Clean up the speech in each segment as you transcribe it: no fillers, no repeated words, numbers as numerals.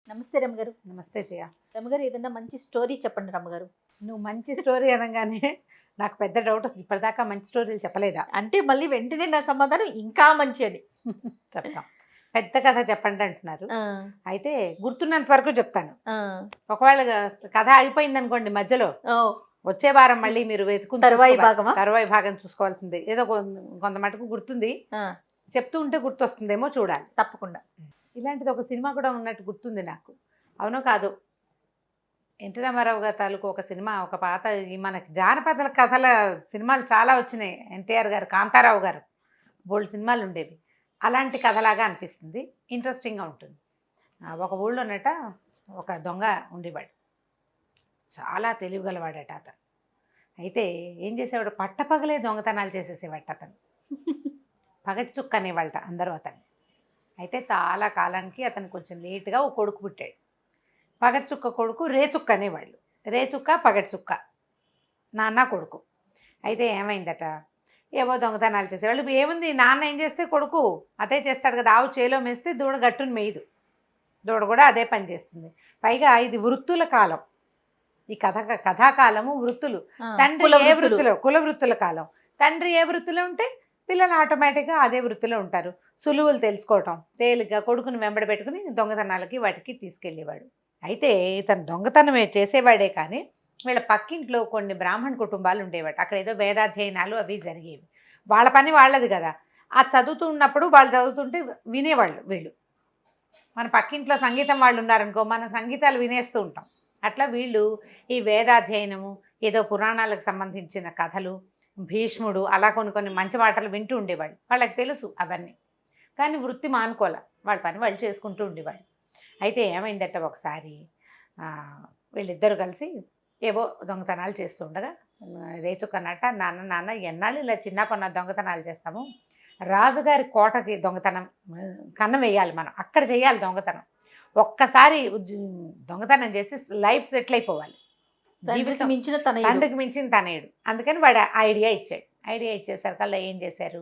నమస్తే రమ్మగారు. నమస్తే జయ. రమ్మగారు ఏదన్నా మంచి స్టోరీ చెప్పండి రమ్మగారు. నువ్వు మంచి స్టోరీ అనగానే నాకు పెద్ద డౌట్ వస్తుంది. ఇప్పటిదాకా మంచి స్టోరీలు చెప్పలేదా? అంటే మళ్ళీ వెంటనే నా సమాధానం ఇంకా మంచి అని. చెప్తాం. పెద్ద కథ చెప్పండి అంటున్నారు. అయితే గుర్తున్నంత వరకు చెప్తాను. ఒకవేళ కథ ఆగిపోయింది అనుకోండి మధ్యలో, వచ్చే వారం మళ్ళీ మీరు వెతుకుని తరువాయి భాగం చూసుకోవాల్సిందే. ఏదో కొంత మటుకు గుర్తుంది, చెప్తూ ఉంటే గుర్తొస్తుందేమో చూడాలి. తప్పకుండా. ఇలాంటిది ఒక సినిమా కూడా ఉన్నట్టు గుర్తుంది నాకు. అవునో కాదు, ఎన్టీ రామారావు గారి తాలూకు ఒక సినిమా, ఒక పాత మనకి జానపద కథల సినిమాలు చాలా వచ్చినాయి. ఎన్టీఆర్ గారు, కాంతారావు గారు బోల్డ్ సినిమాలు ఉండేవి. అలాంటి కథలాగా అనిపిస్తుంది, ఇంట్రెస్టింగ్గా ఉంటుంది. ఒక ఊళ్ళోనట ఒక దొంగ ఉండేవాడు, చాలా తెలివిగలవాడట అతను. అయితే ఏం చేసేవాడు, పట్టపగలే దొంగతనాలు చేసేసేవాడు అతను. పగటి చుక్క అనేవాళ్ళట అందరూ అతను. అయితే చాలా కాలానికి అతను కొంచెం లేటుగా ఓ కొడుకు పుట్టాడు. పగటి చుక్క కొడుకు రేచుక్క అనేవాళ్ళు. రేచుక్క పగటి చుక్క, నాన్న కొడుకు. అయితే ఏమైందట, ఏవో దొంగతనాలు చేసేవాళ్ళు. ఏముంది, నాన్న ఏం చేస్తే కొడుకు అదే చేస్తాడు కదా. ఆవు చేలో మేస్తే దూడ గట్టును మేయదు, దూడ కూడా అదే పని చేస్తుంది. పైగా ఇది వృత్తుల కాలం, ఈ కథాకాలము వృత్తులు. తండ్రి ఏ వృత్తిలో, కుల వృత్తుల కాలం. తండ్రి ఏ వృత్తిలో ఉంటే పిల్లలు ఆటోమేటిక్గా అదే వృత్తిలో ఉంటారు. సులువులు తెలుసుకోవటం, తేలిగ్గా కొడుకుని వెంబడి పెట్టుకుని దొంగతనాలకి వాటికి తీసుకెళ్ళేవాడు. అయితే ఇతను దొంగతనమే చేసేవాడే కానీ వీళ్ళ పక్కింట్లో కొన్ని బ్రాహ్మణ కుటుంబాలు ఉండేవాడు. అక్కడ ఏదో వేదాధ్యయనాలు అవి జరిగేవి. వాళ్ళ పని వాళ్ళది కదా. ఆ చదువుతూ ఉన్నప్పుడు వాళ్ళు చదువుతుంటే వినేవాళ్ళు వీళ్ళు. మన పక్కింట్లో సంగీతం వాళ్ళు ఉన్నారనుకో, మన సంగీతాలు వినేస్తూ ఉంటాం. అట్లా వీళ్ళు ఈ వేదాధ్యయనము, ఏదో పురాణాలకు సంబంధించిన కథలు, భీష్ముడు, అలా కొన్ని మంచి మాటలు వింటూ ఉండేవాళ్ళు. వాళ్ళకి తెలుసు అవన్నీ, కానీ వృత్తి మానుకోలే, వాళ్ళ పని వాళ్ళు చేసుకుంటూ ఉండేవాళ్ళు. అయితే ఏమైందట, ఒకసారి వీళ్ళిద్దరూ కలిసి ఏవో దొంగతనాలు చేస్తూ ఉండగా రేచుకన్నట్ట, నాన్న ఎన్నాళ్ళు ఇలా చిన్న కొన్న దొంగతనాలు చేస్తాము, రాజుగారి కోటకి దొంగతనం, కన్నం వేయాలి మనం, అక్కడ చేయాలి దొంగతనం. ఒక్కసారి దొంగతనం చేసి లైఫ్ సెటిల్ అయిపోవాలి, తండ్రికి మించిన తనయుడు. అందుకని వాడు ఐడియా ఇచ్చాడు. ఐడియా ఇచ్చేసరికల్లా ఏం చేశారు,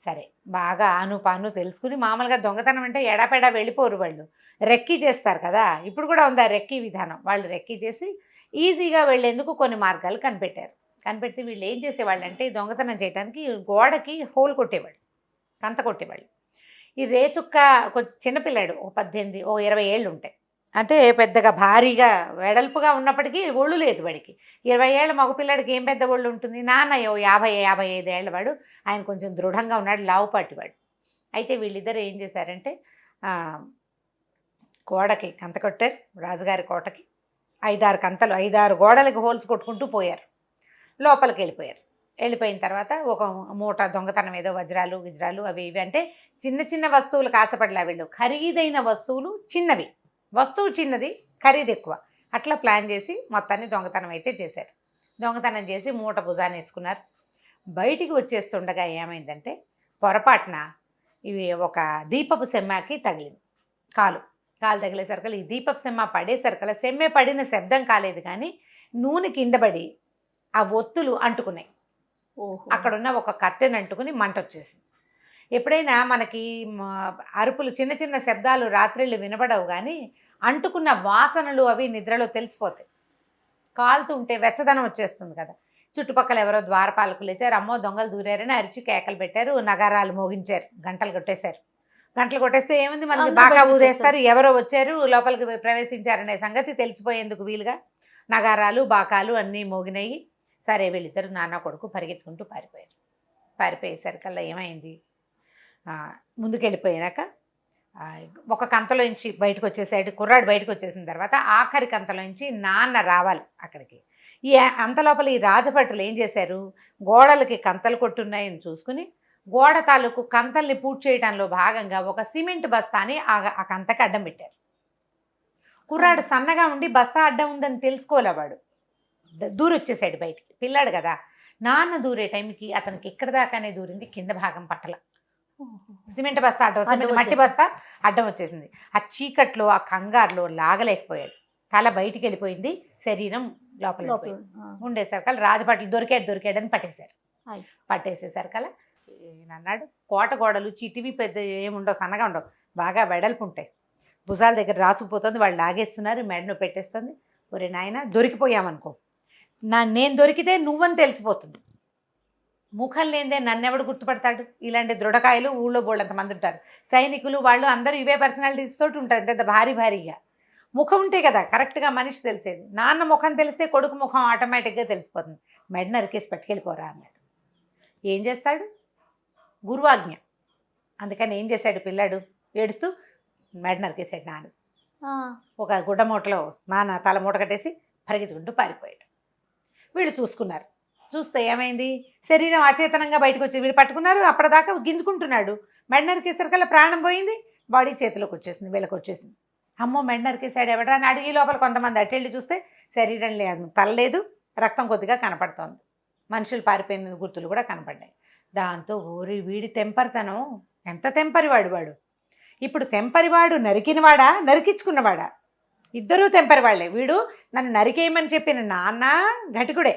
సరే బాగా ఆను తెలుసుకుని, మామూలుగా దొంగతనం అంటే ఎడాపెడా వెళ్ళిపోరు వాళ్ళు, రెక్కీ చేస్తారు కదా. ఇప్పుడు కూడా ఉంది ఆ రెక్కీ విధానం. వాళ్ళు రెక్కీ చేసి ఈజీగా వెళ్ళేందుకు కొన్ని మార్గాలు కనిపెట్టారు. కనిపెడితే వీళ్ళు ఏం చేసేవాళ్ళు అంటే, దొంగతనం చేయడానికి గోడకి హోల్ కొట్టేవాళ్ళు, కంత కొట్టేవాళ్ళు. ఈ రేచుక్క కొంచెం చిన్నపిల్లాడు, 18 20 ఏళ్ళు ఉంటాయి. అంటే పెద్దగా భారీగా వెడల్పుగా ఉన్నప్పటికీ ఒళ్ళు లేదు వాడికి. 20 ఏళ్ళ మగపిల్లాడికి ఏం పెద్ద ఒళ్ళు ఉంటుంది. నాన్న 50-55 ఏళ్ళ వాడు. ఆయన కొంచెం దృఢంగా ఉన్నాడు, లావుపాటి వాడు. అయితే వీళ్ళిద్దరు ఏం చేశారంటే, గోడకి కంత కొట్టారు. రాజుగారి కోటకి 5-6 గోడలకి హోల్స్ కొట్టుకుంటూ పోయారు. లోపలికి వెళ్ళిపోయారు. వెళ్ళిపోయిన తర్వాత ఒక మూట దొంగతనం, ఏదో వజ్రాలు గిజ్రాలు అవి ఇవి, అంటే చిన్న వస్తువులకు ఆశపడలే వీళ్ళు. ఖరీదైన వస్తువులు చిన్నవి, వస్తువు చిన్నది, ఖరీదు ఎక్కువ. అట్లా ప్లాన్ చేసి మొత్తాన్ని దొంగతనం అయితే చేశారు. దొంగతనం చేసి మూట భుజాన్ని వేసుకున్నారు. బయటికి వచ్చేస్తుండగా ఏమైందంటే, పొరపాటున ఇవి ఒక దీపపు సెమ్మాకి తగిలింది. కాలు తగిలేసరికల్లా, ఈ దీపపు సెమ్మ పడేసరికల్లా, సెమ్మె పడిన శబ్దం కాలేదు కానీ నూనె కింద పడి ఆ ఒత్తులు అంటుకున్నాయి. అక్కడున్న ఒక కట్టెను అంటుకుని మంట వచ్చేసింది. ఎప్పుడైనా మనకి అరుపులు, చిన్న శబ్దాలు రాత్రిళ్ళు వినబడవు, కానీ అంటుకున్న వాసనలు అవి నిద్రలో తెలిసిపోతాయి. కాలుతూ ఉంటే వెచ్చదనం వచ్చేస్తుంది కదా. చుట్టుపక్కల ఎవరో ద్వారపాలకులు లేచారు, అమ్మో దొంగలు దూరారని అరిచి కేకలు పెట్టారు, నగారాలు మోగించారు, గంటలు కొట్టేశారు. గంటలు కొట్టేస్తే ఏముంది, మనకి బాగా ఊదేస్తారు, ఎవరో వచ్చారు లోపలికి ప్రవేశించారనే సంగతి తెలిసిపోయేందుకు వీలుగా నగారాలు బాకాలు అన్నీ మోగినాయి. సరే వీళ్ళిద్దరు నాన్న కొడుకు పరిగెత్తుకుంటూ పారిపోయేసరికల్లా ఏమైంది, ముందుకెళ్ళిపోయాక ఒక కంతలోంచి బయటకు వచ్చేసాడు కుర్రాడు. బయటకు వచ్చేసిన తర్వాత ఆఖరి కంతలోంచి నాన్న రావాలి అక్కడికి. ఈ అంతలోపల ఈ రాజభటులు ఏం చేశారు, గోడలకి కంతలు కొట్టున్నాయని చూసుకుని గోడ తాలూకు కంతల్ని పూర్తి చేయడంలో భాగంగా ఒక సిమెంట్ బస్తాని ఆ కంతకి అడ్డం పెట్టారు. కుర్రాడు సన్నగా ఉండి బస్తా అడ్డం ఉందని తెలుసుకోలేవాడు, దూరొచ్చేసాడు బయటికి. పిల్లాడు కదా. నాన్న దూరే టైంకి అతనికి ఇక్కడ దాకానే దూరింది, కింద భాగం పట్టల. సిమెంట్ బస్తా అడ్డం, మట్టి బస్తా అడ్డం వచ్చేసింది. ఆ చీకట్లో, ఆ కంగారులో లాగలేకపోయాడు. తల బయటికి వెళ్ళిపోయింది, శరీరం లోపల ఉండేసరికల్ రాజభటులు దొరికాడని పట్టేశారు. పట్టేసేసరికల్లా అన్నాడు, కోట గోడలు చిటివి పెద్ద ఏముండవు, సన్నగా ఉండవు, బాగా వెడల్పు ఉంటాయి. భుజాల దగ్గర రాసుకుపోతుంది, వాళ్ళు లాగేస్తున్నారు, మెడను పెట్టేస్తుంది. ఒరే నాయన దొరికిపోయామనుకో, నేను దొరికితే నువ్వని తెలిసిపోతుంది, ముఖం లేదే నన్నెవడు గుర్తుపడతాడు. ఇలాంటి దృఢకాయలు ఊళ్ళో బోళ్ళంత మంది ఉంటారు, సైనికులు వాళ్ళు అందరూ ఇవే పర్సనాలిటీస్ తోటి ఉంటారు, పెద్ద భారీగా. ముఖం ఉంటే కదా కరెక్ట్గా మనిషి తెలిసేది. నాన్న ముఖం తెలిస్తే కొడుకు ముఖం ఆటోమేటిక్గా తెలిసిపోతుంది. మెడ నరికేసి పట్టుకెళ్ళిపోరా అన్నాడు. ఏం చేస్తాడు, గురువాజ్ఞ. అందుకని ఏం చేశాడు పిల్లాడు, ఏడుస్తూ మెడ నరికేసాడు నాన్న. ఒక గుడ్డమూటలో నాన్న తల మూట కట్టేసి పరిగెత్తుకుంటూ పారిపోయాడు. వీళ్ళు చూసుకున్నారు. చూస్తే ఏమైంది, శరీరం అచేతనంగా బయటకు వచ్చి వీళ్ళు పట్టుకున్నారు. అప్పటిదాకా గింజుకుంటున్నాడు, మెడ నరికేసరికల్లా ప్రాణం పోయింది, బాడీ చేతిలోకి వచ్చేసింది, వీళ్ళకి వచ్చేసింది. అమ్మో మెడ నరికేసాడు ఎవడా అని అడిగి లోపల కొంతమంది అట్టెళ్ళి చూస్తే శరీరం లేదు, తల లేదు, రక్తం కొద్దిగా కనపడుతోంది, మనుషులు పారిపోయిన గుర్తులు కూడా కనపడ్డాయి. దాంతో ఊరి వీడి తెంపరితనం, ఎంత తెంపరివాడు వాడు. ఇప్పుడు తెంపరివాడు నరికినవాడా నరికించుకున్నవాడా, ఇద్దరూ తెంపరివాళ్లే. వీడు నన్ను నరికేయమని చెప్పిన నాన్న ఘటికుడే,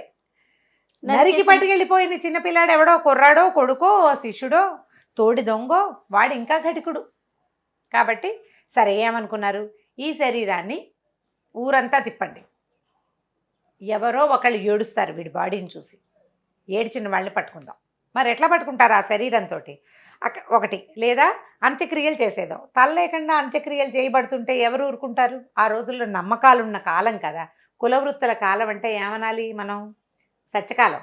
నరికి పట్టుకెళ్ళిపోయిన చిన్నపిల్లాడు ఎవడో కుర్రాడో కొడుకో శిష్యుడో తోడి దొంగో వాడు ఇంకా ఘటికుడు. కాబట్టి సరే ఏమనుకున్నారు, ఈ శరీరాన్ని ఊరంతా తిప్పండి, ఎవరో ఒకళ్ళు ఏడుస్తారు వీడి బాడీని చూసి, ఏడ్చిన వాళ్ళని పట్టుకుందాం. మరి ఎట్లా పట్టుకుంటారు ఆ శరీరంతో, ఒకటి లేదా అంత్యక్రియలు చేసేదాం. తల లేకుండా అంత్యక్రియలు చేయబడుతుంటే ఎవరు ఊరుకుంటారు. ఆ రోజుల్లో నమ్మకాలు ఉన్న కాలం కదా, కులవృత్తుల కాలం అంటే ఏమనాలి మనం, సత్యకాలం.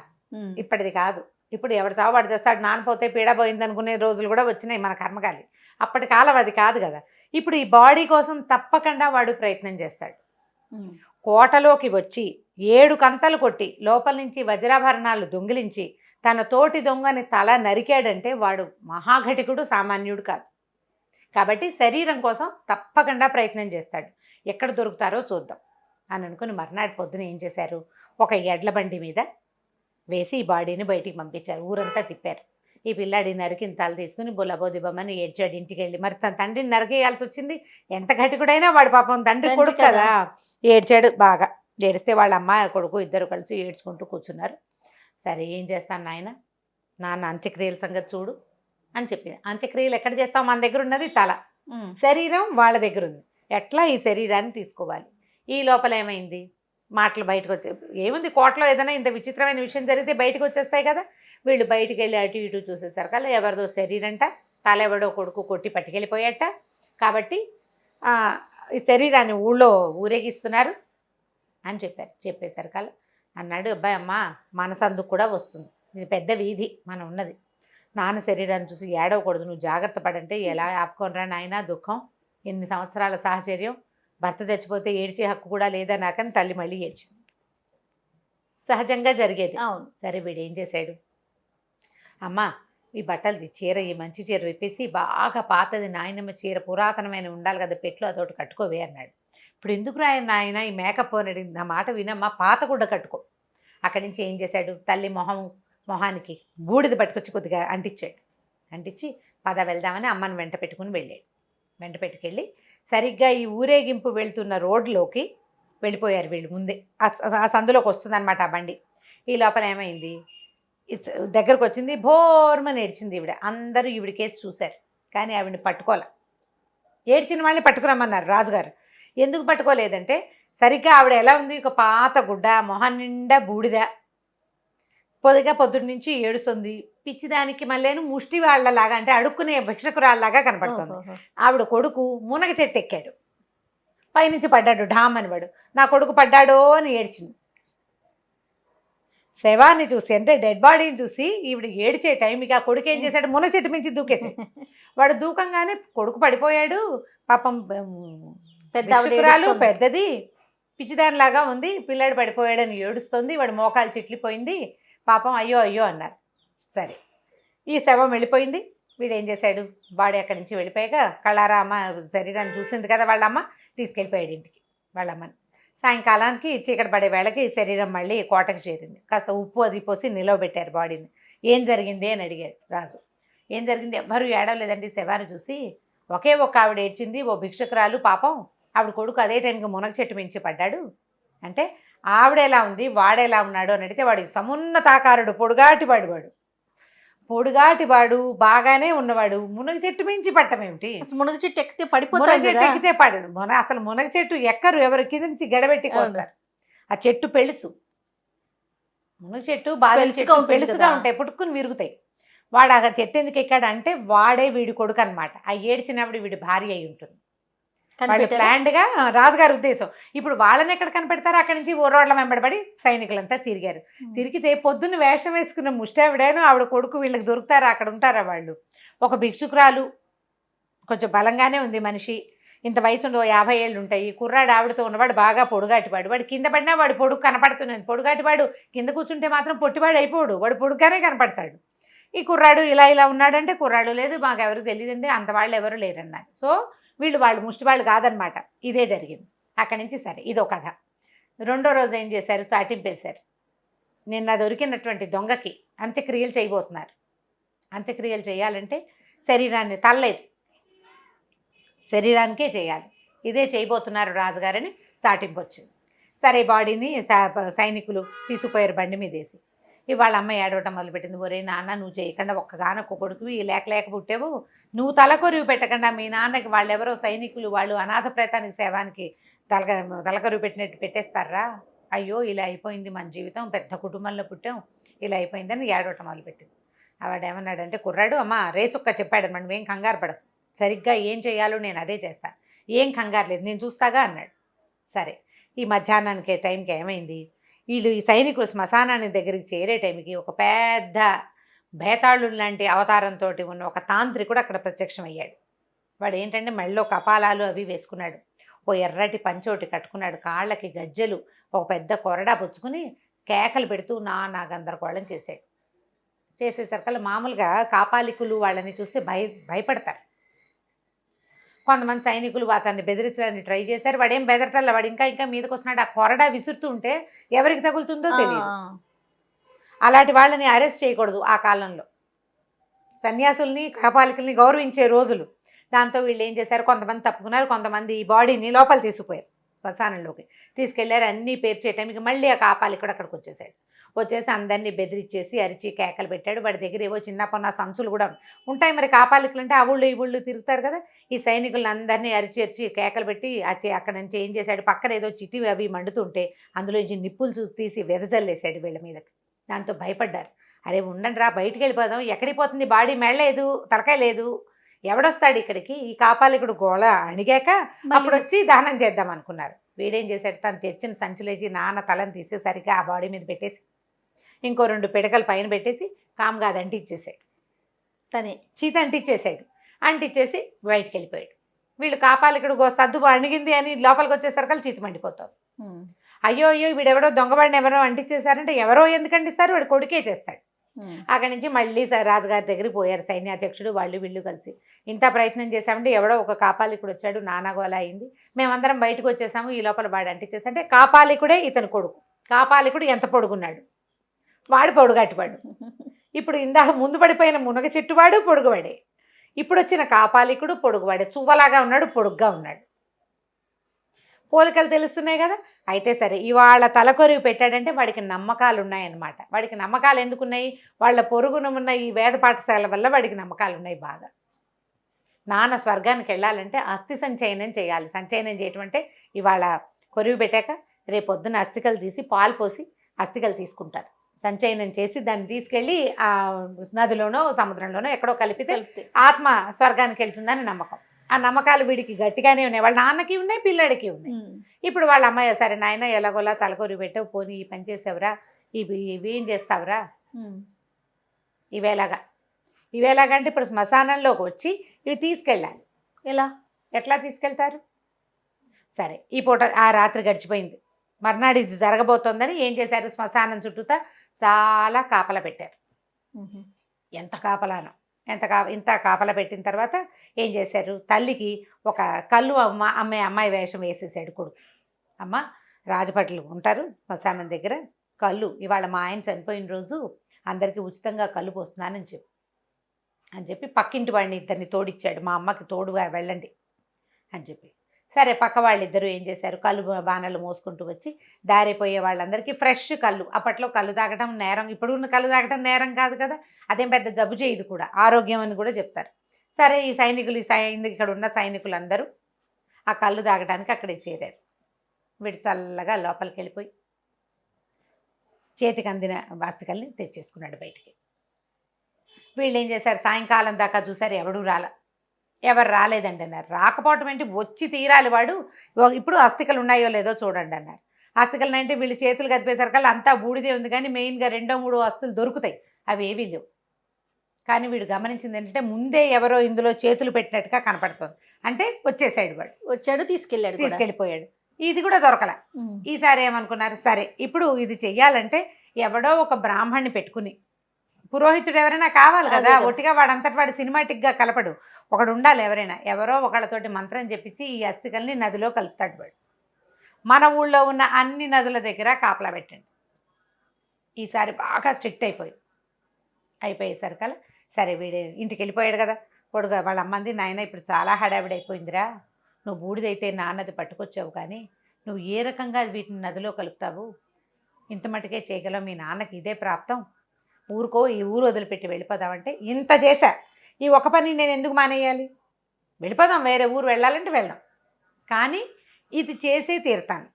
ఇప్పటిది కాదు, ఇప్పుడు ఎవరు చావువాడు తెస్తాడు, నానపోతే పీడ పోయింది అనుకునే రోజులు కూడా వచ్చినాయి మన కర్మకాలి. అప్పటి కాలం అది కాదు కదా. ఇప్పుడు ఈ బాడీ కోసం తప్పకుండా వాడు ప్రయత్నం చేస్తాడు. కోటలోకి వచ్చి 7 కంతలు కొట్టి లోపల నుంచి వజ్రాభరణాలు దొంగిలించి తన తోటి దొంగని తల నరికాడంటే వాడు మహాఘటికుడు, సామాన్యుడు కాదు. కాబట్టి శరీరం కోసం తప్పకుండా ప్రయత్నం చేస్తాడు. ఎక్కడ దొరుకుతారో చూద్దాం అని అనుకుని మర్నాడు పొద్దున ఏం చేశారు, ఒక ఎడ్ల బండి మీద వేసి ఈ బాడీని బయటికి పంపించారు. ఊరంతా తిప్పారు. ఈ పిల్లాడి నరికిన తల తీసుకుని బొల్లబోదిబమ్మని ఏడ్చాడు ఇంటికి వెళ్ళి. మరి తన తండ్రిని నరికేయాల్సి వచ్చింది, ఎంత ఘటికుడైనా వాడు పాపం తండ్రి కొడుకు కదా. ఏడ్చాడు బాగా. ఏడిస్తే వాళ్ళ అమ్మ కొడుకు ఇద్దరు కలిసి ఏడ్చుకుంటూ కూర్చున్నారు. సరే ఏం చేస్తాను నాన్న అంత్యక్రియల సంగతి చూడు అని చెప్పింది. అంత్యక్రియలు ఎక్కడ చేస్తాం, మన దగ్గర ఉన్నది తల, శరీరం వాళ్ళ దగ్గర ఉంది. ఎట్లా ఈ శరీరాన్ని తీసుకోవాలి. ఈ లోపల ఏమైంది, మాటలు బయటకు వచ్చే ఏముంది, కోటలో ఏదైనా ఇంత విచిత్రమైన విషయం జరిగితే బయటకు వచ్చేస్తాయి కదా. వీళ్ళు బయటికి వెళ్ళి అటు ఇటు చూసేసరికల్లా ఎవరిదో శరీరంట, తల ఎవడో కొడుకు కొట్టి పట్టుకెళ్ళిపోయాట. కాబట్టి ఈ శరీరాన్ని ఊళ్ళో ఊరేగిస్తున్నారు అని చెప్పారు. చెప్పేసరికల్లా అన్నాడు, అబ్బాయి అమ్మ మనసందుకు కూడా వస్తుంది, ఇది పెద్ద వీధి మనం ఉన్నది, నాన్న శరీరాన్ని చూసి ఏడవకూడదు, నువ్వు జాగ్రత్త పడంటే ఎలా ఆపుకోనరా నాయన దుఃఖం, ఎన్ని సంవత్సరాల సాహచర్యం, భర్త చచ్చిపోతే ఏడ్చే హక్కు కూడా లేదా నాకని తల్లి మళ్ళీ ఏడ్చింది. సహజంగా జరిగేది. అవును. సరే వీడు ఏం చేశాడు, అమ్మ ఈ బట్టలు చీర, ఈ మంచి చీర విప్పేసి బాగా పాతది నాయనమ్మ చీర పురాతనమైన ఉండాలి కదా పెట్లో, అదొకటి కట్టుకోవే అన్నాడు. ఇప్పుడు ఎందుకు నాయన ఈ మేకప్ అని అడిగింది. నా మాట వినమ్మా, పాత గుడ్డ కట్టుకో. అక్కడి నుంచి ఏం చేశాడు, తల్లి మొహానికి బూడిద పట్టుకొచ్చి కొద్దిగా అంటించి పద వెళ్దామని అమ్మని వెంట పెట్టుకుని వెళ్ళాడు. వెంట పెట్టుకెళ్ళి సరిగ్గా ఈ ఊరేగింపు వెళ్తున్న రోడ్లోకి వెళ్ళిపోయారు వీళ్ళు. ముందే ఆ సందులోకి వస్తుంది అనమాట ఆ బండి. ఈ లోపల ఏమైంది, దగ్గరకు వచ్చింది, భోర్మని ఏడ్చింది ఈవిడ. అందరూ ఈవిడ కేసు చూశారు, కానీ ఆవిడని పట్టుకోలే. ఏడ్చిన వాళ్ళని పట్టుకురమ్మన్నారు రాజుగారు. ఎందుకు పట్టుకోలేదంటే సరిగ్గా ఆవిడ ఎలా ఉంది, ఒక పాత గుడ్డ, మొహం నిండా బూడిద, పొద్దున్న నుంచి ఏడుస్తుంది, పిచ్చిదానికి మళ్ళీను ముష్టి వాళ్ళలాగా అంటే అడుక్కునే భిక్షకురాల్లాగా కనపడుతుంది. ఆవిడ కొడుకు మునగ చెట్టు ఎక్కాడు, పైనుంచి పడ్డాడు ఢామ్ అని. వాడు నా కొడుకు పడ్డాడో అని ఏడ్చింది. శవాన్ని చూసి అంటే డెడ్ బాడీని చూసి ఈవిడ ఏడ్చే టైంకి ఆ కొడుకు ఏం చేశాడు, మునగ చెట్టు మించి దూకేశాడు. వాడు దూకంగానే కొడుకు పడిపోయాడు. పాపం భిక్షకురాలు పెద్దది, పిచ్చిదానిలాగా ఉంది, పిల్లాడు పడిపోయాడని ఏడుస్తుంది. వాడు మోకాలు చిట్లిపోయింది. పాపం అయ్యో అయ్యో అన్నారు. సరే ఈ శవం వెళ్ళిపోయింది. వీడు ఏం చేశాడు, బాడీ అక్కడి నుంచి వెళ్ళిపోయాక కళ్ళారా అమ్మ శరీరాన్ని చూసింది కదా వాళ్ళమ్మ, తీసుకెళ్ళిపోయాడు ఇంటికి వాళ్ళమ్మని. సాయంకాలానికి చీకటి పడే వేళకి శరీరం మళ్ళీ కోటకు చేరింది. కాస్త ఉప్పు అది పోసి నిలవబెట్టారు బాడీని. ఏం జరిగింది అని అడిగాడు రాజు. ఏం జరిగింది, ఎవ్వరూ ఏడవలేదండి. శవాన్ని చూసి ఒకే ఒక ఆవిడ ఏడ్చింది, ఓ భిక్షకురాలు, పాపం ఆవిడ కొడుకు అదే టైంకి మునగ చెట్టు మించి పడ్డాడు. అంటే ఆవిడ ఎలా ఉంది, వాడెలా ఉన్నాడు అని అడిగితే వాడు సమున్నతాకారుడు, పొడుగాటి వాడు. పొడుగాటి వాడు బాగానే ఉన్నవాడు మునగ చెట్టు మించి పట్టమేమిటి? అసలు మునగ చెట్టు ఎక్కితే మునగ పడిపోతాయి చెట్టు కదా. ఎక్కితే పడదు. అసలు మునగ చెట్టు ఎక్కరు, ఎవరు కింద నుంచి గడబెట్టి కోస్తారు. ఆ చెట్టు పెళుసు. మునగ చెట్టు బాగా పెలుసుగా ఉంటుంది పెలుసుగా కదా. ఉంటాయి, పుట్టుకుని విరుగుతాయి. వాడు ఆ చెట్టు ఎందుకు ఎక్కాడంటే వాడే వీడి కొడుకు అనమాట. ఆ ఏడ్చినప్పుడు వీడి భార్య అయి ఉంటుంది. వాళ్ళు కనిపెట్టారా? ప్లాన్డ్ గా రాజుగారి ఉద్దేశం. ఇప్పుడు వాళ్ళని ఎక్కడ కనపెడతారు? అక్కడి నుంచి ఊరోళ్ళ వెంబడబడి సైనికులంతా తిరిగారు. తిరిగితే పొద్దున్న వేషం వేసుకున్న ముష్టావిడేను ఆవిడ కొడుకు వీళ్ళకి దొరుకుతారా? అక్కడ ఉంటారా వాళ్ళు? ఒక భిక్షుకురాలు, కొంచెం బలంగానే ఉంది మనిషి, ఇంత వయసులో 50 ఏళ్ళు ఉంటాయి. కుర్రాడు ఆవిడతో ఉన్నవాడు బాగా పొడుగాటివాడు. వాడు కింద పడినా వాడు పొడుగు కనపడుతున్నది. పొడుగాటివాడు కింద కూర్చుంటే మాత్రం పొట్టివాడు అయిపోడు, వాడు పొడుగ్గానే కనపడతాడు. ఈ కుర్రాడు ఇలా ఇలా ఉన్నాడంటే కుర్రాడు లేదు, మాకు ఎవరు తెలియదండి, అంత వాళ్ళు ఎవరు లేరన్నారు. సో వాళ్ళు ముష్టి వాళ్ళు కాదనమాట. ఇదే జరిగింది. అక్కడి నుంచి సరే ఇదో కథ. రెండో రోజు ఏం చేశారు? చాటింపేశారు. నిన్న దొరికినటువంటి దొంగకి అంత్యక్రియలు చేయబోతున్నారు. అంత్యక్రియలు చేయాలంటే శరీరాన్ని తల్లేదు, శరీరానికే చేయాలి. ఇదే చేయబోతున్నారు రాజుగారని చాటింపు వచ్చింది. సరే బాడీని సైనికులు తీసుకుపోయారు బండి మీద వేసి. ఇవాళ అమ్మాయి ఏడవటం మొదలుపెట్టింది. ఒరే నాన్న, నువ్వు చేయకుండా ఒక్కగానొక్క కొడుకువి, లేక పుట్టావు, నువ్వు తలకొరివి పెట్టకుండా మీ నాన్నకి వాళ్ళెవరో సైనికులు, వాళ్ళు అనాథ ప్రేతానికి సేవానికి తలకొరివి పెట్టినట్టు పెట్టేస్తారా? అయ్యో ఇలా అయిపోయింది మన జీవితం, పెద్ద కుటుంబంలో పుట్టాం, ఇలా అయిపోయిందని ఏడవటం మొదలుపెట్టింది. ఆవిడ ఏమన్నాడంటే, కుర్రాడు అమ్మ రేచుక్క చెప్పాడు, నువ్వేం కంగారు పడకు, సరిగ్గా ఏం చేయాలో నేను అదే చేస్తాను, ఏం కంగారు లేదు, నేను చూస్తాగా అన్నాడు. సరే ఈ మధ్యాహ్నానికి టైంకి ఏమైంది? వీళ్ళు ఈ సైనికులు శ్మశానాన్ని దగ్గరికి చేరే టైంకి ఒక పెద్ద భేతాళు లాంటి అవతారంతో ఉన్న ఒక తాంత్రికుడు అక్కడ ప్రత్యక్షం అయ్యాడు. వాడు ఏంటంటే మెళ్ళలో కపాలాలు అవి వేసుకున్నాడు, ఓ ఎర్రటి పంచోటి కట్టుకున్నాడు, కాళ్ళకి గజ్జెలు, ఒక పెద్ద కొరడా పుచ్చుకుని కేకలు పెడుతూ నా గందరగోళం చేశాడు. చేసేసరికల్లా మామూలుగా కాపాలికులు వాళ్ళని చూస్తే భయపడతారు. కొంతమంది సైనికులు అతన్ని బెదిరించడానికి ట్రై చేశారు. వాడేం బెదరటల్లా, వాడు ఇంకా మీదకి వస్తున్నాడు. ఆ కొరడా విసురుతూ ఉంటే ఎవరికి తగులుతుందో తెలియదు. అలాంటి వాళ్ళని అరెస్ట్ చేయకూడదు ఆ కాలంలో. సన్యాసుల్ని కాపాలికుల్ని గౌరవించే రోజులు. దాంతో వీళ్ళు ఏం చేశారు, కొంతమంది తప్పుకున్నారు, కొంతమంది ఈ బాడీని లోపల తీసుకుపోయారు, శ్మశానంలోకి తీసుకెళ్లారు. అన్నీ పేర్చే టైంకి మళ్ళీ ఆ కాపాలికుడు అక్కడికి వచ్చేసి అందరినీ బెదిరించేసి అరిచి కేకలు పెట్టాడు. వాడి దగ్గర ఏవో చిన్న పొన్న సంచులు కూడా ఉంటాయి. మరి కాపాలికులు అంటే ఆ ఊళ్ళు ఈ ఊళ్ళు తిరుగుతారు కదా. ఈ సైనికులను అందరినీ అరిచి కేకలు పెట్టి అక్కడ నుంచి ఏం చేశాడు, పక్కన ఏదో చితి అవి మండుతుంటే అందులో నుంచి నిప్పులు తీసి వెదజల్లేశాడు వీళ్ళ మీదకి. దాంతో భయపడ్డారు. అరే ఉండండి రా, బయటికి వెళ్ళిపోదాం, ఎక్కడికి పోతుంది బాడీ, మెళ్ళలేదు, తలకాయ లేదు, ఎవడొస్తాడు ఇక్కడికి? ఈ కాపాలికుడు గోళ అణిగాక అప్పుడు వచ్చి దహనం చేద్దాం అనుకున్నారు. వీడేం చేశాడు, తను తెచ్చిన సంచులేసి నాన్న తలని తీసేసరికి ఆ బాడీ మీద పెట్టేసి ఇంకో 2 పిడకలు పైన పెట్టేసి కామ్గా అది అంటించేసాడు. తనే చీత అంటించేసి బయటికి వెళ్ళిపోయాడు. వీళ్ళు కాపాలికుడు సద్దు అణిగింది అని లోపలికి వచ్చేసరికి చీత మండిపోతారు. అయ్యో వీడెవడో దొంగవాడిని ఎవరో అంటించేశారంటే ఎవరో ఎందుకు అంటిస్తారు, వాడు కొడుకే చేస్తాడు. అక్కడి నుంచి మళ్ళీ రాజుగారి దగ్గరికి పోయారు సైన్యాధ్యక్షుడు, వీళ్ళు కలిసి. ఇంత ప్రయత్నం చేశామంటే ఎవడో ఒక కాపాలికుడు వచ్చాడు, నానాగోలా అయింది, మేమందరం బయటకు వచ్చేసాము, ఈ లోపల వాడు అంటించేసి. అంటే కాపాలికుడే ఇతను కొడుకు. కాపాలికుడు ఎంత పొడుగున్నాడు, వాడు పొడుగట్టువాడు. ఇప్పుడు ఇందాక ముందు పడిపోయిన మునగ చెట్టువాడు పొడుగువాడే, ఇప్పుడు వచ్చిన కాపాలికుడు పొడుగువాడే, చువ్వలాగా ఉన్నాడు, పొడుగ్గా ఉన్నాడు. పోలికలు తెలుస్తున్నాయి కదా. అయితే సరే ఇవాళ తలకొరివి పెట్టాడంటే వాడికి నమ్మకాలు ఉన్నాయన్నమాట. వాడికి నమ్మకాలు ఎందుకున్నాయి? వాళ్ళ పొరుగున ఉన్న ఈ వేద పాఠశాల వల్ల వాడికి నమ్మకాలు ఉన్నాయి బాగా. నాన్న స్వర్గానికి వెళ్ళాలంటే అస్థి సంచయనం చేయాలి. సంచయనం చేయటం అంటే ఇవాళ కొరివి పెట్టాక రేపొద్దున అస్థికలు తీసి పాలు పోసి అస్థికలు తీసుకుంటారు. సంచయనం చేసి దాన్ని తీసుకెళ్ళి ఆ నదిలోనో సముద్రంలోనో ఎక్కడో కలిపితే ఆత్మ స్వర్గానికి వెళ్తుందని నమ్మకం. ఆ నమ్మకాలు వీడికి గట్టిగానే ఉన్నాయి, వాళ్ళ నాన్నకి ఉన్నాయి, పిల్లడికి ఉన్నాయి. ఇప్పుడు వాళ్ళ అమ్మాయి సరే నాయన ఎలాగోలా తలకొరి పెట్టావు, పోనీ ఈ పని చేసావురా, ఇవి ఏం చేస్తావురా, ఇవేలాగా అంటే ఇప్పుడు శ్మశానంలోకి వచ్చి ఇవి తీసుకెళ్ళాలి. ఎట్లా తీసుకెళ్తారు? సరే ఈ పూట ఆ రాత్రి గడిచిపోయింది. మర్నాడు ఇది జరగబోతోందని ఏం చేశారు, శ్మశానం చుట్టూతా చాలా కాపలా పెట్టారు. ఎంత కాపలానో, ఇంత కాపలా పెట్టిన తర్వాత ఏం చేశారు, తల్లికి ఒక కళ్ళు అమ్మాయి వేషం వేసేసాడు కొడుకు. అమ్మ రాజభట్లు ఉంటారు శ్మశానం దగ్గర, కళ్ళు ఇవాళ మా ఆయన చనిపోయిన రోజు అందరికీ ఉచితంగా కళ్ళు పోస్తున్నానని చెప్పి పక్కింటి వాడిని ఇద్దరిని తోడిచ్చాడు, మా అమ్మకి తోడుగా వెళ్ళండి అని చెప్పి. సరే పక్క వాళ్ళిద్దరూ ఏం చేశారు, కళ్ళు బాణాలు మోసుకుంటూ వచ్చి దారిపోయే వాళ్ళందరికీ ఫ్రెష్ కళ్ళు. అప్పట్లో కళ్ళు తాగటం నేరం, ఇప్పుడు ఉన్న కళ్ళు తాగటం నేరం కాదు కదా, అదేం పెద్ద జబ్బు చేయదు కూడా, ఆరోగ్యం అని కూడా చెప్తారు. సరే ఈ సైనికులు ఇక్కడ ఉన్న సైనికులందరూ ఆ కళ్ళు తాగడానికి అక్కడికి చేరారు. వీడు చల్లగా లోపలికి వెళ్ళిపోయి చేతికి అందిన అస్తికల్ని తెచ్చేసుకున్నాడు బయటికి. వీళ్ళు ఏం చేశారు, సాయంకాలం దాకా చూసారు, ఎవరు రాలేదండి అన్నారు. రాకపోవటం ఏంటి, వచ్చి తీరాలి వాడు, ఇప్పుడు అస్థికలు ఉన్నాయో లేదో చూడండి అన్నారు. అస్థికలు అంటే వీళ్ళు చేతులు కదిపేసరికల్లా అంతా బూడిదే ఉంది, కానీ మెయిన్గా 2-3 అస్థులు దొరుకుతాయి, అవి ఏవీ లేవు. కానీ వీడు గమనించింది ఏంటంటే ముందే ఎవరో ఇందులో చేతులు పెట్టినట్టుగా కనపడుతుంది. అంటే వచ్చేసాడు వాడు, వచ్చాడు, తీసుకెళ్ళిపోయాడు. ఇది కూడా దొరకల. ఈసారి ఏమనుకున్నారు, సరే ఇప్పుడు ఇది చెయ్యాలంటే ఎవడో ఒక బ్రాహ్మణ్ణి పెట్టుకుని, పురోహితుడు ఎవరైనా కావాలి కదా, ఒట్టిగా వాడంతటి వాడు సినిమాటిక్గా కలపడు, ఒకడు ఉండాలి ఎవరైనా, ఎవరో ఒకళ్ళతోటి మంత్రం చెప్పించి ఈ అస్థికల్ని నదిలో కలుపుతాడు వాడు. మన ఊళ్ళో ఉన్న అన్ని నదుల దగ్గర కాపలా పెట్టండి. ఈసారి బాగా స్ట్రిక్ట్ అయిపోయేసరికల్లా సరే వీడు ఇంటికి వెళ్ళిపోయాడు కదా, కొడుకు వాళ్ళ అమ్మంది, నాయన ఇప్పుడు చాలా హడావిడి అయిపోయిందిరా, నువ్వు బూడిదైతే నాన్నది పట్టుకొచ్చావు, కానీ నువ్వు ఏ రకంగా వీటిని నదిలో కలుపుతావు, ఇంత మటుకే చేయగలవు, మీ నాన్నకి ఇదే ప్రాప్తం, ఊరుకో, ఈ ఊరు వదిలిపెట్టి వెళ్ళిపోదామంటే ఇంత చేశా, ఈ ఒక పని నేను ఎందుకు మానేయాలి, వెళ్ళిపోదాం, వేరే ఊరు వెళ్ళాలంటే వెళ్దాం, కానీ ఇది చేసే తీరుతాను.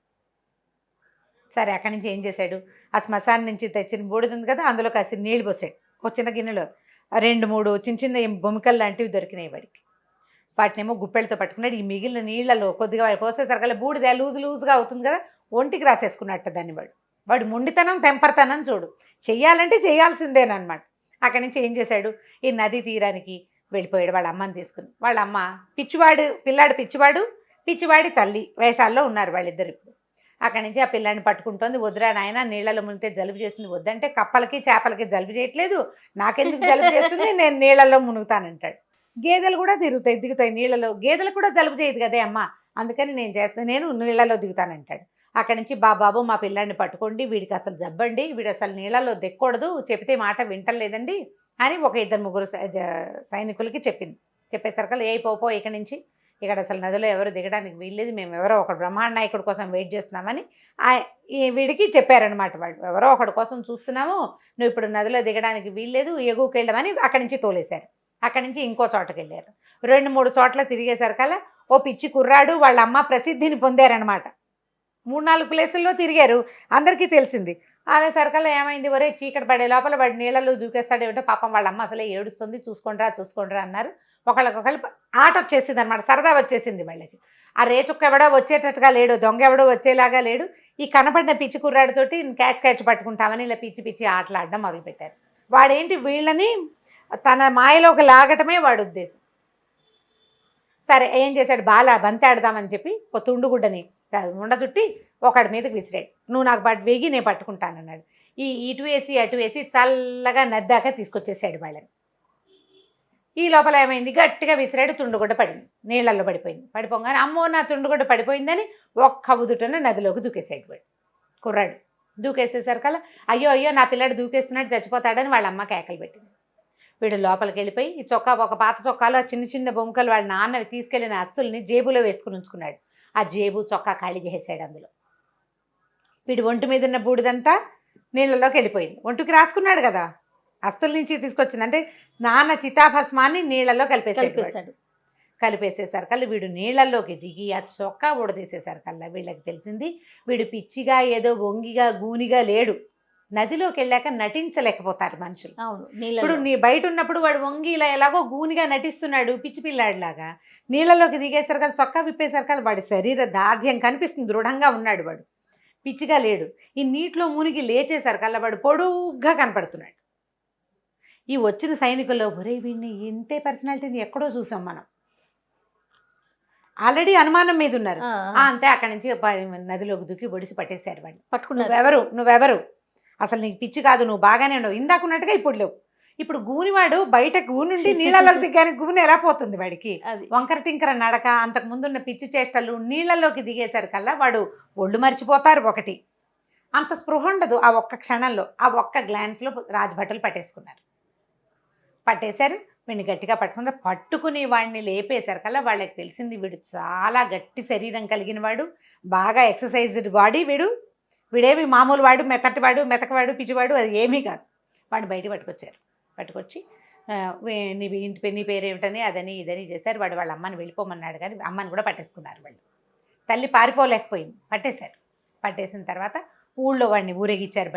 సరే అక్కడి నుంచి ఏం చేశాడు, ఆ శ్మశానం నుంచి తెచ్చిన బూడిద ఉంది కదా, అందులో కాసి నీళ్ళు పోసాడు. ఒక చిన్న గిన్నెలో 2-3 చిన్న బొమ్మికలు లాంటివి దొరికినాయి వాడికి. వాటినేమో గుప్పెళ్ళతో పట్టుకున్నాడు. ఈ మిగిలిన నీళ్ళలో కొద్దిగా పోసేసరికల్లా బూడిద లూజుగా అవుతుంది కదా, ఒంటికి రాసేసుకున్నట్టు దాన్ని వాడు మొండితనం తెంపర్తనం చూడు, చెయ్యాలంటే చేయాల్సిందేనమాట. అక్కడి నుంచి ఏం చేశాడు, ఈ నది తీరానికి వెళ్ళిపోయాడు వాళ్ళ అమ్మని తీసుకుని. వాళ్ళ అమ్మ పిచ్చివాడి తల్లి వేషాల్లో ఉన్నారు వాళ్ళిద్దరు. ఇప్పుడు అక్కడి నుంచి ఆ పిల్లాడిని పట్టుకుంటోంది, వద్దురా నాయన నీళ్ళలో మునిగితే జలుబు చేస్తుంది, వద్దంటే కప్పలకి చేపలకి జలుబు చేయట్లేదు, నాకెందుకు జలుబు చేస్తుంది, నేను నీళ్ళల్లో మునుగుతానంటాడు. గేదెలు కూడా దిగుతాయి నీళ్ళలో, గేదెలు కూడా జలుబు చేయదు కదే అమ్మ, అందుకని నేను నీళ్ళలో దిగుతానంటాడు. అక్కడి నుంచి బాబాబు మా పిల్లాడిని పట్టుకోండి, వీడికి అసలు జబ్బండి, వీడు అసలు నీళ్ళలో దిక్కకూడదు, చెప్తే మాట వింటలేదండి అని ఒక 2-3 సైనికులకి చెప్పేసరికల్లా ఏ పోపో ఇక్కడి నుంచి, ఇక్కడ అసలు నదిలో ఎవరు దిగడానికి వీల్లేదు, మేము ఎవరో ఒక బ్రహ్మాండ నాయకుడి కోసం వెయిట్ చేస్తున్నామని వీడికి చెప్పారనమాట. వాళ్ళు ఎవరో ఒకటి కోసం చూస్తున్నాము, నువ్వు ఇప్పుడు నదిలో దిగడానికి వీల్లేదు, ఎగువకి వెళ్ళమని అక్కడి నుంచి తోలేశారు. అక్కడి నుంచి ఇంకో చోటకి వెళ్ళారు. 2-3 చోట్ల తిరిగేసరికల్లా ఓ పిచ్చి కుర్రాడు వాళ్ళ అమ్మ ప్రసిద్ధిని పొందారనమాట. 3-4 ప్లేసుల్లో తిరిగారు, అందరికీ తెలిసింది. అదే సరికల్లా ఏమైంది, ఒరే చీకటి పడే లోపల వాడు నీళ్ళలో దూకేస్తాడు ఏమిటో, పాపం వాళ్ళ అమ్మ అసలే ఏడుస్తుంది, చూసుకోండిరా అన్నారు. ఒకళ్ళకొకళ్ళు ఆట వచ్చేసింది అనమాట, సరదా వచ్చేసింది వాళ్ళకి. ఆ రేచుక్క ఎవడో వచ్చేటట్టుగా లేడు, దొంగ ఎవడో వచ్చేలాగా లేడు. ఈ కనపడిన పిచ్చి కుర్రాడితోటి క్యాచ్ పట్టుకుంటామని ఇలా పిచ్చి ఆటలాడడం మొదలుపెట్టారు. వాడేంటి వీళ్ళని తన మాయలోకి లాగటమే వాడి ఉద్దేశం. సరే ఏం చేశాడు, బంతి ఆడదామని చెప్పి ఒక తుండుగుడ్డని ఉండ చుట్టి ఒకడి మీదకి విసిరాడు. నువ్వు నాకు వేగి నేను పట్టుకుంటానన్నాడు. ఇటు వేసి అటు వేసి చల్లగా నద్దాక తీసుకొచ్చేసాడు వాళ్ళని. ఈ లోపల ఏమైంది, గట్టిగా విసిరాడు, తుండుగుడ్డ పడింది, నీళ్ళల్లో పడిపోగానే అమ్మో నా తుండుగుడ్డ పడిపోయిందని ఒక్క ఉదుటన నదిలోకి దూకేసాడు వాడు కుర్రాడు. దూకేసేసరికల్లా అయ్యో నా పిల్లాడు దూకేస్తున్నాడు, చచ్చిపోతాడని వాళ్ళ అమ్మ కేకలు పెట్టింది. వీడు లోపలికి వెళ్ళిపోయి ఈ ఒక పాత చొక్కాలో చిన్న బొమ్మకలు వాళ్ళ నాన్నవి తీసుకెళ్లిన అస్తుల్ని జేబులో వేసుకుని ఉంచుకున్నాడు. ఆ జేబు చొక్కా ఖాళీ చేసేసాడు. అందులో వీడు ఒంటి మీద ఉన్న బూడిదంతా నీళ్ళలోకి వెళ్ళిపోయింది. ఒంటికి రాసుకున్నాడు కదా, అస్తుల నుంచి తీసుకొచ్చింది, అంటే నాన్న చితాభస్మాన్ని నీళ్ళలో కలిపేసేసరికల్లా వీడు నీళ్ళల్లోకి దిగి ఆ చొక్కా ఊడదీసేసరికల్లా వీళ్ళకి తెలిసింది వీడు పిచ్చిగా ఏదో వంగిగా గూనిగా లేడు. నదిలోకి వెళ్ళాక నటించలేకపోతారు మనుషులు. అవును, ఇప్పుడు నీ బయట ఉన్నప్పుడు వాడు వంగి ఇలా ఎలాగో గూనిగా నటిస్తున్నాడు పిచ్చి పిల్లాడిలాగా, నీళ్ళలోకి దిగేసరికల్లా చొక్కా విప్పేసరికల్లా వాడి శరీర దార్ఢ్యం కనిపిస్తుంది, దృఢంగా ఉన్నాడు, వాడు పిచ్చిగా లేడు. ఈ నీటిలో మునిగి లేచేసరికల్లా వాడు పొడుగ్గా కనపడుతున్నాడు. ఈ వచ్చిన సైనికుల్లో ఒరే వీడిని ఇంతే పర్సనాలిటీని ఎక్కడో చూసాం మనం, ఆల్రెడీ అనుమానం మీద ఉన్నారు. అంతే అక్కడి నుంచి నదిలోకి దూకి ఒడిసి పట్టేశారు వాడిని. పట్టుకున్నారు, నువ్వెవరు అసలు నీకు పిచ్చి కాదు, నువ్వు బాగానే ఉండవు, ఇందాకున్నట్టుగా ఇప్పుడు లేవు. ఇప్పుడు గూనివాడు బయట గూనుండి నీళ్ళలోకి దిగాని గూని ఎలా పోతుంది వాడికి, వంకర టింకర నడక, అంతకు ముందున్న పిచ్చి చేష్టలు, నీళ్ళలోకి దిగేసరికల్లా వాడు ఒళ్ళు మర్చిపోతారు. ఒకటి అంత స్పృహ ఉండదు ఆ ఒక్క క్షణంలో, ఆ ఒక్క గ్లాన్స్లో రాజభటులు పట్టేశారు. వీడిని గట్టిగా పట్టుకుని వాడిని లేపేశారు కల్లా వాళ్ళకి తెలిసింది వీడు చాలా గట్టి శరీరం కలిగిన వాడు, బాగా ఎక్సర్సైజ్డ్ బాడీ, వీడేమి మామూలు వాడు, మెతకవాడు పిచ్చివాడు అది ఏమీ కాదు. వాడిని బయట పట్టుకొచ్చి నీ పేరేమిటని అదని ఇదని చేశారు. వాళ్ళ అమ్మని వెళ్ళిపోమన్నాడు, కానీ అమ్మని కూడా పట్టేసుకున్నారు వాళ్ళు. తల్లి పారిపోలేకపోయింది, పట్టేసిన తర్వాత ఊళ్ళో వాడిని ఊరేగిచ్చారు,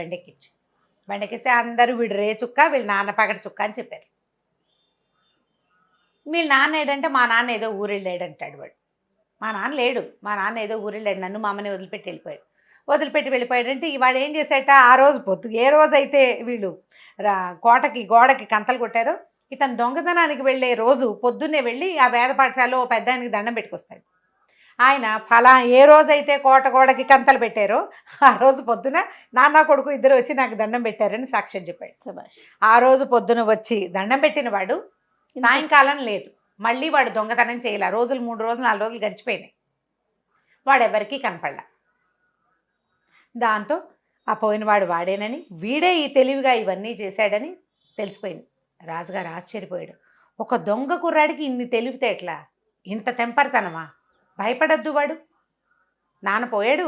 బండెక్కిస్తే అందరూ వీడు రే చుక్క, వీళ్ళ నాన్న పగటి చుక్క అని చెప్పారు. వీళ్ళ నాన్న ఏడంటే మా నాన్న ఏదో ఊరెళ్ళాడంటాడు వాడు. మా నాన్న ఏదో ఊరెళ్ళాడు, నన్ను మా అమ్మని వదిలిపెట్టి వెళ్ళిపోయాడంటే వాడు ఏం చేశాట, ఆ రోజు ఏ రోజైతే వీళ్ళు గోడకి కంతలు కొట్టారో ఇతను దొంగతనానికి వెళ్ళే రోజు పొద్దున్నే వెళ్ళి ఆ వేద పాఠశాలలో పెద్ద ఆయనకి దండం పెట్టుకొస్తాడు. ఆయన ఏ రోజైతే గోడకి కంతలు పెట్టారో ఆ రోజు పొద్దున నాన్న కొడుకు ఇద్దరు వచ్చి నాకు దండం పెట్టారని సాక్ష్యం చెప్పాడు. ఆ రోజు పొద్దున వచ్చి దండం పెట్టిన వాడు సాయంకాలం లేదు, మళ్ళీ వాడు దొంగతనం చేయాల. 3 రోజులు 4 రోజులు గడిచిపోయినాయి, వాడు ఎవరికీ కనపడలా. దాంతో ఆ పోయినవాడు వాడేనని, వీడే ఈ తెలివిగా ఇవన్నీ చేశాడని తెలిసిపోయింది. రాజుగారు ఆశ్చర్యపోయాడు. ఒక దొంగ కుర్రాడికి ఇన్ని తెలివితే ఎట్లా, ఇంత తెంపరతనమా? భయపడొద్దు వాడు. నాన్న పోయాడు,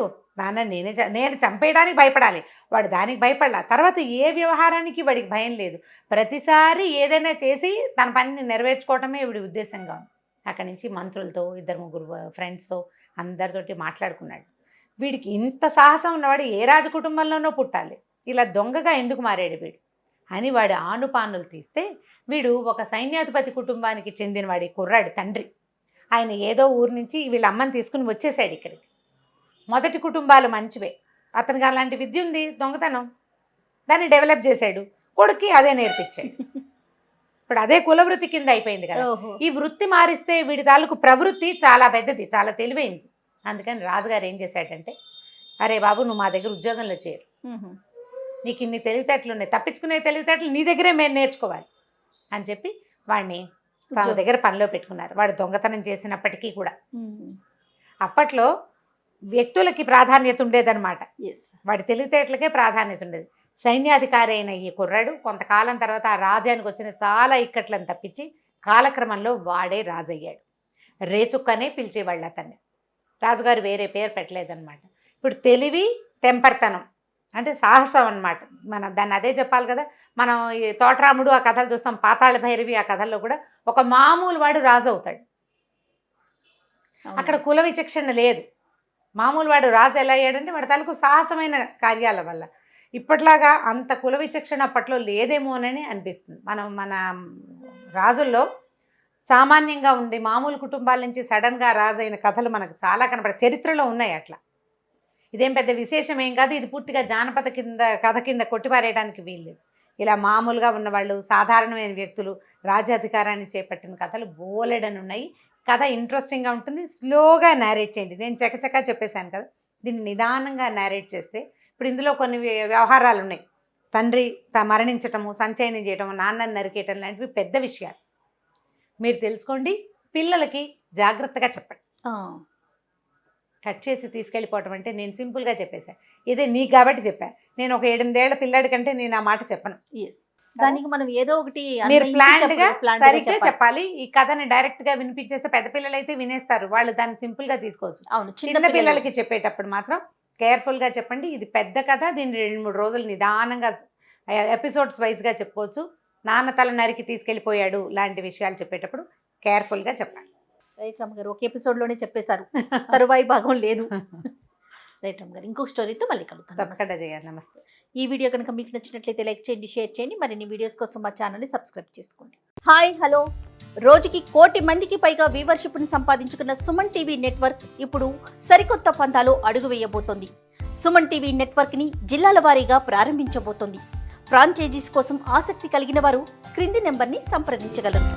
నేను చంపేయడానికి భయపడాలి, వాడు దానికి భయపడాల. తర్వాత ఏ వ్యవహారానికి వాడికి భయం లేదు, ప్రతిసారి ఏదైనా చేసి తన పనిని నెరవేర్చుకోవటమే వీడి ఉద్దేశంగా ఉంది. అక్కడి నుంచి మంత్రులతో 2-3 ఫ్రెండ్స్తో అందరితోటి మాట్లాడుకున్నాడు. వీడికి ఇంత సాహసం ఉన్నవాడు ఏ రాజ కుటుంబంలోనో పుట్టాలి, ఇలా దొంగగా ఎందుకు మారాడు వీడు అని వాడు ఆనుపానులు తీస్తే, వీడు ఒక సైన్యాధిపతి కుటుంబానికి చెందినవాడి కుర్రాడు తండ్రి. ఆయన ఏదో ఊరు నుంచి వీళ్ళ అమ్మని తీసుకుని వచ్చేసాడు ఇక్కడికి. మొదటి కుటుంబాలు మంచివే, అతనికి అలాంటి విద్య ఉంది, దొంగతనం, దాన్ని డెవలప్ చేశాడు, కొడుక్కి అదే నేర్పించాడు. ఇప్పుడు అదే కులవృత్తి కింద అయిపోయింది కదా. ఈ వృత్తి మారిస్తే వీడి తాలూకు ప్రవృత్తి చాలా పెద్దది, చాలా తెలివైంది. అందుకని రాజుగారు ఏం చేశాడంటే, అరే బాబు నువ్వు మా దగ్గర ఉద్యోగంలో చేరు, నీకు ఇన్ని తెలివితేటలు ఉన్నాయి, తప్పించుకునే తెలివితేటలు నీ దగ్గరే మేము నేర్చుకోవాలి అని చెప్పి వాడిని తన దగ్గర పనిలో పెట్టుకున్నారు. వాడు దొంగతనం చేసినప్పటికీ కూడా అప్పట్లో వ్యక్తులకి ప్రాధాన్యత ఉండేదన్నమాట, వాడి తెలివితేటలకే ప్రాధాన్యత ఉండేది. సైన్యాధికారి అయిన ఈ కుర్రాడు కొంతకాలం తర్వాత ఆ రాజ్యానికి వచ్చిన చాలా ఇక్కట్లను తప్పించి కాలక్రమంలో వాడే రాజయ్యాడు. రేచుక్కనే పిలిచేవాళ్ళు అతన్ని, రాజుగారు వేరే పేరు పెట్టలేదన్నమాట. ఇప్పుడు తెలివి తెంపర్తనం అంటే సాహసం అన్నమాట. మనం దాన్ని అదే చెప్పాలి కదా. మనం ఈ తోటరాముడు ఆ కథలు చూస్తాం, పాతాళ భైరవి ఆ కథల్లో కూడా ఒక మామూలు వాడు రాజు అవుతాడు. అక్కడ కుల విచక్షణ లేదు, మామూలు వాడు రాజు ఎలా అయ్యాడంటే వాడి తాలూకు సాహసమైన కార్యాల వల్ల. ఇప్పట్లాగా అంత కుల విచక్షణ అప్పట్లో లేదేమోనని అనిపిస్తుంది. మన రాజుల్లో సామాన్యంగా ఉండి మామూలు కుటుంబాల నుంచి సడన్గా రాజైన కథలు మనకు చాలా కనపడే చరిత్రలో ఉన్నాయి. అట్లా ఇదేం పెద్ద విశేషం ఏం కాదు, ఇది పూర్తిగా జానపద కథ కింద కొట్టిపారేయడానికి వీల్లేదు. ఇలా మామూలుగా ఉన్నవాళ్ళు, సాధారణమైన వ్యక్తులు రాజ్యాధికారాన్ని చేపట్టిన కథలు బోలెడని ఉన్నాయి. కథ ఇంట్రెస్టింగ్గా ఉంటుంది, స్లోగా నేరేట్ చేయండి. నేను చకచకా చెప్పేశాను కదా, దీన్ని నిదానంగా నేరేట్ చేస్తే ఇప్పుడు ఇందులో కొన్ని వ్యవహారాలు ఉన్నాయి. తండ్రి మరణించటము, సంచయనం చేయటము, నాన్నని నరికేయటం లాంటివి పెద్ద విషయాలు. మీరు తెలుసుకోండి, పిల్లలకి జాగ్రత్తగా చెప్పండి. కట్ చేసి తీసుకెళ్ళిపోవటం అంటే నేను సింపుల్గా చెప్పేశాను, ఇదే నీకు కాబట్టి చెప్పాను. నేను ఒక 8 ఏళ్ల పిల్లాడి కంటే నేను ఆ మాట చెప్పను. దానికి మనం ఏదో ఒకటి మీరు ప్లాన్డ్గా సరిగ్గా చెప్పాలి. ఈ కథని డైరెక్ట్గా వినిపించేస్తే పెద్ద పిల్లలు అయితే వినేస్తారు, వాళ్ళు దాన్ని సింపుల్గా తీసుకోవచ్చు. అవును, చిన్న పిల్లలకి చెప్పేటప్పుడు మాత్రం కేర్ఫుల్గా చెప్పండి. ఇది పెద్ద కథ, దీన్ని 2-3 రోజులు నిదానంగా ఎపిసోడ్స్ వైజ్గా చెప్పుకోవచ్చు. నాన్న తల నరికి తీసుకెళ్ళిపోయాడు లాంటి విషయాలు చెప్పేటప్పుడు కేర్ఫుల్గా చెప్పాలి. రైట్ రమ్మ గారు, ఒక ఎపిసోడ్లోనే చెప్పేశారు, తరువాయి భాగం లేదు. రైట్ రమ్మ గారు, ఇంకొక స్టోరీతో మళ్ళీ కలుగుతాం. తప్పకుండా చేయాలి. నమస్తే. ఈ వీడియో కనుక మీకు నచ్చినట్లయితే లైక్ చేయండి, షేర్ చేయండి, మరిన్ని వీడియోస్ కోసం మా ఛానల్ని సబ్స్క్రైబ్ చేసుకోండి. హాయ్ హలో, రోజుకి 1 కోటి మందికి పైగా వ్యూవర్షిప్ని సంపాదించుకున్న సుమన్ టీవీ నెట్వర్క్ ఇప్పుడు సరికొత్త పంథాలో అడుగు వేయబోతోంది. సుమన్ టీవీ నెట్వర్క్ని జిల్లాల వారీగా ప్రారంభించబోతోంది. ఫ్రాంచైజీస్ కోసం ఆసక్తి కలిగిన వారు క్రింది నెంబర్ని సంప్రదించగలరు.